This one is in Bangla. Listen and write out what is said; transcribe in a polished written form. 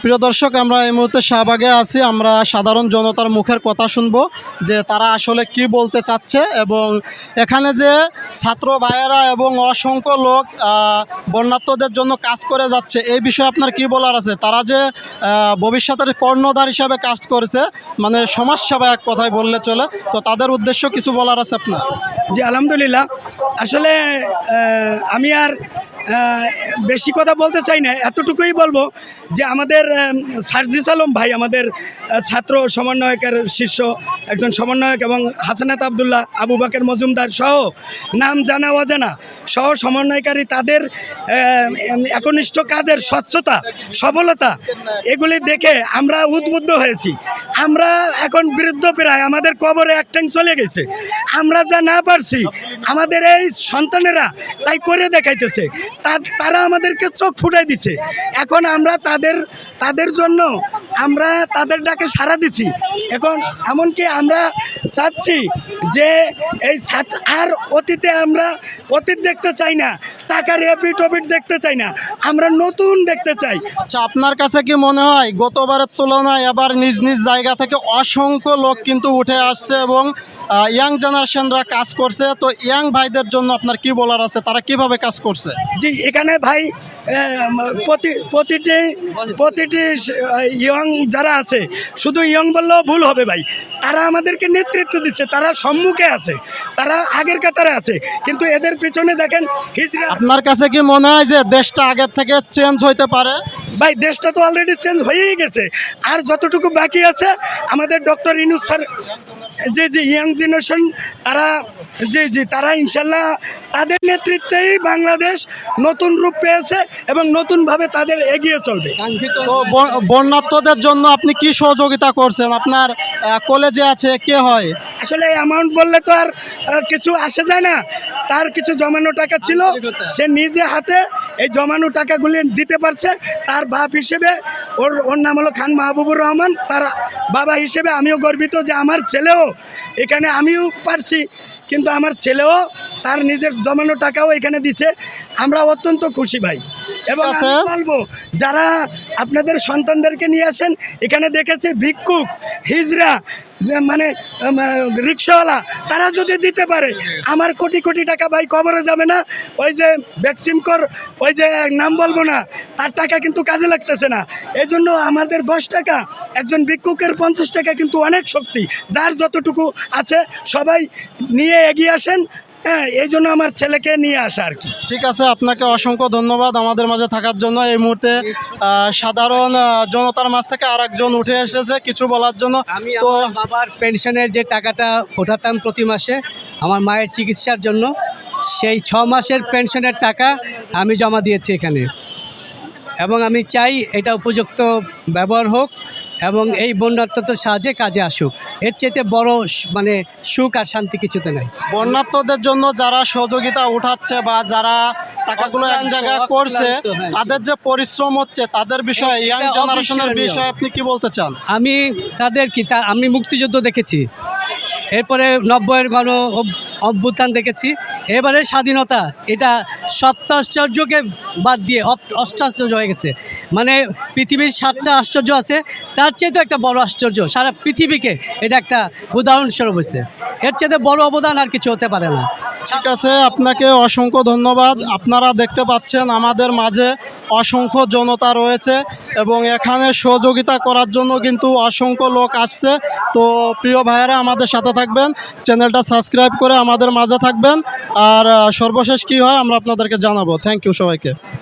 প্রিয় দর্শক, আমরা এই মুহূর্তে শাহবাগে আছি। আমরা সাধারণ জনতার মুখের কথা শুনবো যে তারা আসলে কি বলতে চাচ্ছে, এবং এখানে যে ছাত্র ভাইয়েরা এবং অসংখ্য লোক বন্যার্তদের জন্য কাজ করে যাচ্ছে, এই বিষয়ে আপনার কি বলার আছে? তারা যে ভবিষ্যতের কর্ণধার হিসাবে কাজ করেছে, মানে সমাজসেবা এক কথায় বললে চলে, তো তাদের উদ্দেশ্য কিছু বলার আছে আপনার? জি আলহামদুলিল্লাহ। আসলে আমি আর বেশি কথা বলতে চাই না, এতটুকুই বলবো যে আমাদের সার্জিস আলম ভাই আমাদের ছাত্র সমন্বয়কের শীর্ষ একজন সমন্বয়ক, এবং হাসানাত আবদুল্লাহ, আবু বাকের মজুমদার সহ নাম জানা অজানা সহ সমন্বয়কারী, তাদের একনিষ্ঠ কাজের স্বচ্ছতা, সফলতা, এগুলি দেখে আমরা উদ্বুদ্ধ হয়েছি। আমরা এখন বৃদ্ধ প্রায়, আমাদের কবরে এক ট্যাঙ্ক চলে গেছে। আমরা যা না পারছি আমাদের এই সন্তানেরা তাই করে দেখাইতেছে, তারা আমাদেরকে চোখ ফুটাই দিছে। এখন আমরা তাদের জন্য আমরা তাদের ডাকে সাড়া দিছি। এখন এমনকি আমরা চাচ্ছি যে এই আর অতীতে আমরা অতীত দেখতে চাই না, টাকার এপিট দেখতে চাই না, আমরা নতুন দেখতে চাই। আচ্ছা, আপনার কাছে কি মনে হয় গতবারের তুলনায় এবার নিজ নিজ জায়গা থেকে অসংখ্য লোক কিন্তু উঠে আসছে এবং ইয়াং জেনারেশনরা কাজ করছে? তো ইয়াং ভাইদের জন্য আপনার কি বলার আছে, তারা কিভাবে কাজ করছে? জি, এখানে ভাই প্রতিটি ইয়ং যারা আছে, শুধু ইয়ং বললেও ভুল হবে ভাই, তারা আমাদেরকে নেতৃত্ব দিচ্ছে, তারা সম্মুখে আছে, তারা আগের কাতারে আছে, কিন্তু এদের পিছনে দেখেন হিজরা। আপনার কাছে কি মনে হয় যে দেশটা আগের থেকে চেঞ্জ হইতে পারে? ভাই দেশটা তো অলরেডি চেঞ্জ হয়েই গেছে, আর যতটুকু বাকি আছে আমাদের ডক্টর ইউনূস স্যার, যে ইয়াং জেনারেশন, তারা ইনশাল্লাহ তাদের নেতৃত্বেই বাংলাদেশ নতুন রূপ পেয়েছে এবং নতুনভাবে তাদের এগিয়ে চলবে। তো বন্যার্তদের জন্য আপনি কি সহযোগিতা করছেন? আপনার কলেজে আছে, কে হয়? আসলে অ্যামাউন্ট বললে তো আর কিছু আসে যায় না। তার কিছু জমানো টাকা ছিল, সে নিজে হাতে এই জমানো টাকাগুলি দিতে পারছে। তার বাপ হিসেবে ওর নাম হলো খান মাহবুবুর রহমান, তার বাবা হিসেবে আমিও গর্বিত যে আমার ছেলেও এখানে, আমিও পারছি কিন্তু আমার ছেলেও তার নিজের জমানো টাকাও এখানে দিছে। আমরা অত্যন্ত খুশি ভাই। এবং আমি বলবো যারা আপনাদের সন্তানদেরকে নিয়ে আসেন, এখানে দেখেছি ভিক্ষুক, হিজড়া, মানে রিক্সাওয়ালা, তারা যদি দিতে পারে, আমার কোটি কোটি টাকা ভাই কবরে যাবে না। ওই যে ভ্যাকসিন কর, ওই যে নাম বলবো না, তার টাকা কিন্তু কাজে লাগতেছে না। এই জন্য আমাদের 10 টাকা, একজন ভিক্ষুকের 50 টাকা কিন্তু অনেক শক্তি। যার যতটুকু আছে সবাই নিয়ে এগিয়ে আসেন। হ্যাঁ, এই জন্য আমার ছেলেকে নিয়ে আসা আর কি। ঠিক আছে, আপনাকে অসংখ্য ধন্যবাদ আমাদের মাঝে থাকার জন্য। এই মুহূর্তে সাধারণ জনতার মাঝ থেকে আরেকজন উঠে এসেছে কিছু বলার জন্য। আমি আমার বাবার পেনশনের যে টাকাটা ওঠাতাম প্রতি মাসে আমার মায়ের চিকিৎসার জন্য, সেই 6 মাসের পেনশনের টাকা আমি জমা দিয়েছি এখানে, এবং আমি চাই এটা উপযুক্ত ব্যবহার হোক এবং এই বন্যার্তদের সাহায্যে কাজে আসুক। এর চেয়ে বড় মানে সুখ আর শান্তি কিছুতে নাই। বন্যার্তদের জন্য যারা সহযোগিতা উঠাচ্ছে বা যারা টাকাগুলো এক জায়গায় করছে, তাদের যে পরিশ্রম হচ্ছে, তাদের বিষয়ে, ইয়াং জেনারেশনের বিষয়ে আপনি কি বলতে চান? আমি তাদের আমি মুক্তিযুদ্ধ দেখেছি, এরপরে 90-এর গণ অভ্যুত্থান দেখেছি, এবারে স্বাধীনতা, এটা সপ্তাশ্চর্যকে বাদ দিয়ে অষ্টাশ্চর্য হয়ে গেছে। মানে পৃথিবীর 7টা আশ্চর্য আছে, তার চেয়ে তো একটা বড় আশ্চর্য, সারা পৃথিবীকে এটা একটা উদাহরণস্বরূপ হয়েছে। এর চেয়ে বড় অবদান আর কিছু হতে পারে না। ঠিক আছে, আপনাকে অসংখ্য ধন্যবাদ। আপনারা দেখতে পাচ্ছেন আমাদের মাঝে অসংখ্য জনতা রয়েছে এবং এখানে সহযোগিতা করার জন্য কিন্তু অসংখ্য লোক আসছে। তো প্রিয় ভাইয়েরা, আমাদের সাথে থাকবেন, চ্যানেলটা সাবস্ক্রাইব করে আমাদের মাঝে থাকবেন, আর সর্বশেষ কি হয় আমরা আপনাদেরকে জানাবো। থ্যাংক ইউ সবাইকে।